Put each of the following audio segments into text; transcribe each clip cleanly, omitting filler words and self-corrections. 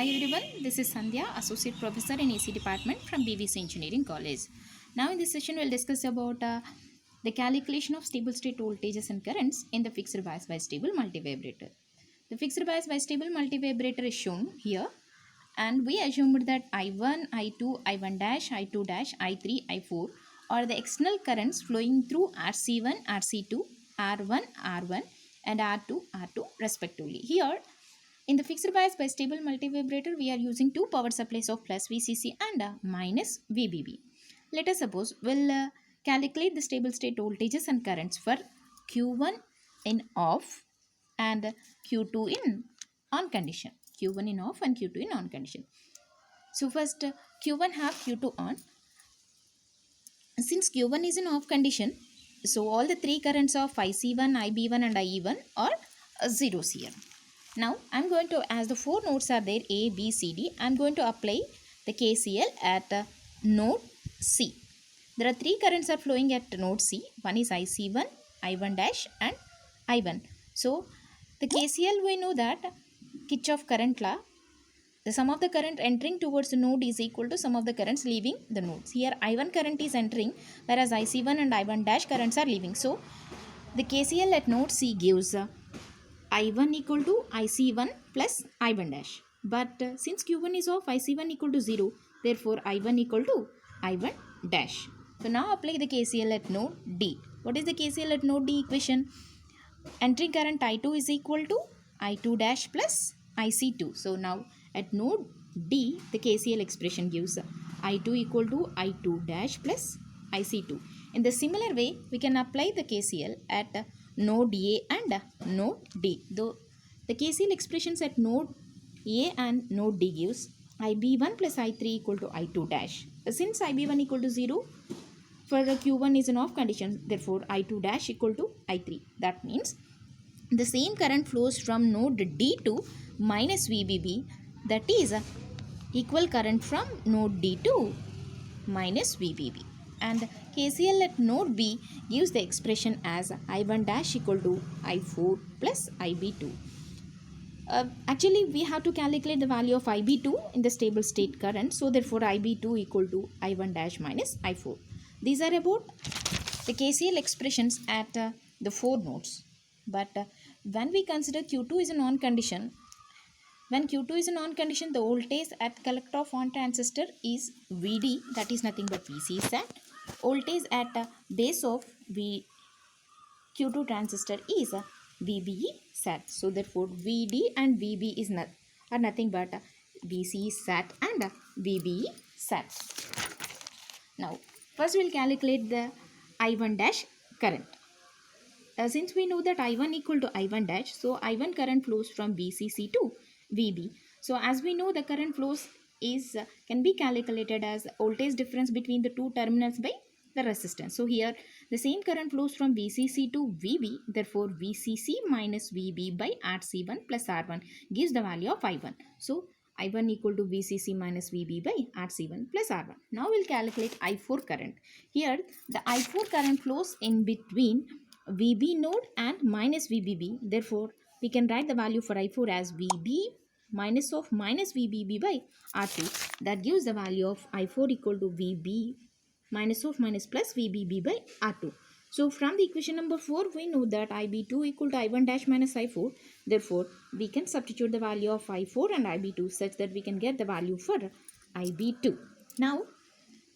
Hi everyone, this is Sandhya, Associate Professor in AC Department from BVC Engineering College. Now in this session we'll discuss about the calculation of stable state voltages and currents in the fixed bias bistable multivibrator. The fixed bias bistable multivibrator is shown here, and we assumed that I1, I2, I1 dash, I2 dash, I3, I4 are the external currents flowing through RC1, RC2, R1, R1 and R2, R2 respectively. Here in the fixed bias bistable multivibrator, we are using two power supplies of plus VCC and minus VBB. Let us suppose we'll calculate the stable state voltages and currents for Q1 in off and Q2 in on condition. Q1 in off and Q2 in on condition. So first Q1 have Q2 on. Since Q1 is in off condition, so all the three currents of IC1, IB1 and IE1 are zeros here. Now I'm going to, as the four nodes are there A, B, C, D, I'm going to apply the KCL at node C. There are three currents are flowing at node C. One is IC1, I1 dash and I1. So the KCL, we know that Kirchhoff current law, the sum of the current entering towards the node is equal to sum of the currents leaving the nodes. Here I1 current is entering, whereas IC1 and I1 dash currents are leaving. So the KCL at node C gives I1 equal to IC1 plus I1 dash. But since Q1 is off, IC1 equal to 0. Therefore, I1 equal to I1 dash. So now apply the KCL at node D. What is the KCL at node D equation? Entering current I2 is equal to I2 dash plus IC2. So now at node D, the KCL expression gives I2 equal to I2 dash plus IC2. In the similar way, we can apply the KCL at node A and node D. Though the KCL expressions at node A and node D gives IB1 plus I3 equal to I2 dash. Since IB1 equal to 0, for Q1 is an off condition, therefore I2 dash equal to I3. That means the same current flows from node D to minus VBB, that is equal current from node D to minus VBB. And KCL at node B gives the expression as I1 dash equal to I4 plus IB2. Actually, we have to calculate the value of IB2 in the stable state current. So, therefore, IB2 equal to I1 dash minus I4. These are about the KCL expressions at the four nodes. But when we consider Q2 is a non-condition, when Q2 is a non-condition, the voltage at collector of on transistor is VD, that is nothing but VC sat. Voltage at base of Q2 transistor is VBE sat. So therefore VD and VB are nothing but VC sat and VBE sat. Now first we will calculate the I1 dash current. Since we know that I1 equal to I1 dash, so I1 current flows from VCC to VB. So as we know, the current flows is can be calculated as voltage difference between the two terminals by the resistance. So here the same current flows from VCC to VB. Therefore VCC minus VB by RC1 plus R1 gives the value of I1. So I1 equal to VCC minus VB by RC1 plus R1. Now we'll calculate I4 current. Here the I4 current flows in between VB node and minus VBB. Therefore we can write the value for I4 as VB minus of minus VBB by R2. That gives the value of I4 equal to VB minus of minus plus VBB by R2. So from the equation number 4, we know that IB2 equal to I1 dash minus I4. Therefore, we can substitute the value of I4 and IB2 such that we can get the value for IB2. Now,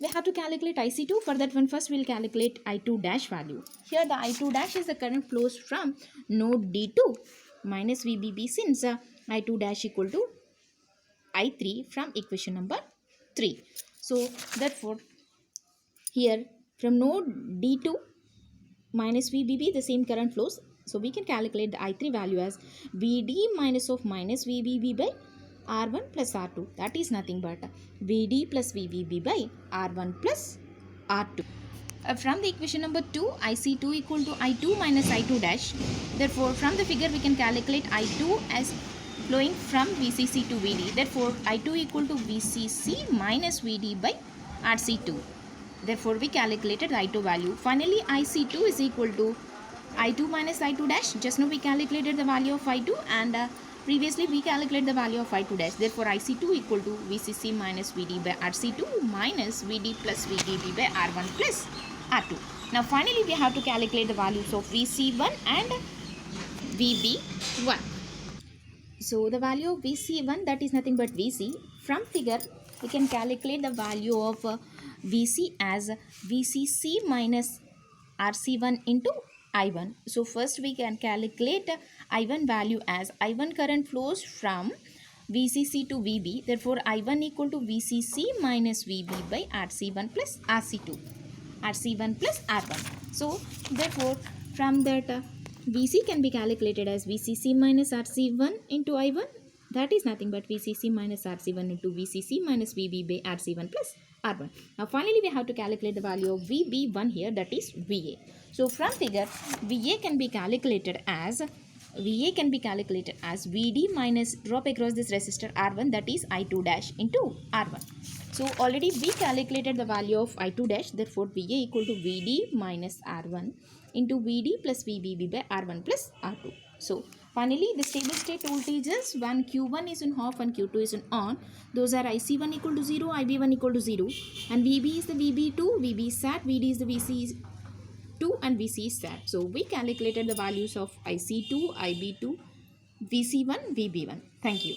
we have to calculate IC2. For that one, first we will calculate I2 dash value. Here the I2 dash is the current flows from node D to minus VBB, since I2 dash equal to I3 from equation number 3. So therefore here from node D to minus VBB the same current flows. So we can calculate the I3 value as VD minus of minus VBB by R1 plus R2. That is nothing but VD plus VBB by R1 plus R2. From the equation number 2, IC2 equal to I2 minus I2 dash. Therefore, from the figure we can calculate I2 as flowing from VCC to VD. Therefore, I2 equal to VCC minus VD by RC2. Therefore, we calculated the I2 value. Finally, IC2 is equal to I2 minus I2 dash. Just now we calculated the value of I2, and Previously we calculate the value of I2 dash. Therefore IC2 equal to VCC minus VD by RC2 minus VD plus VDB by R1 plus R2. Now finally we have to calculate the values of VC1 and VB1. So the value of VC1, that is nothing but VC. From figure we can calculate the value of VC as VCC minus RC1 into I1. So first we can calculate I1 value as I1 current flows from VCC to VB. Therefore I1 equal to VCC minus VB by RC1 plus RC2. RC1 plus R1. So therefore from that VC can be calculated as VCC minus RC1 into I1. That is nothing but VCC minus RC1 into VCC minus VB by RC1 plus R1. Now finally we have to calculate the value of VB1 here, that is VA. So from figure VA can be calculated as VD minus drop across this resistor R1, that is I2 dash into R1. So already we calculated the value of I2 dash, therefore VA equal to VD minus R1 into VD plus VBB by R1 plus R2. So finally the stable state voltages when Q1 is in off and Q2 is in on, those are IC1 equal to 0, IB1 equal to 0, and VB is the VB2, VB is sat, VD is the VC2 and VC is sat. So we calculated the values of IC2, IB2, VC1, VB1. Thank you.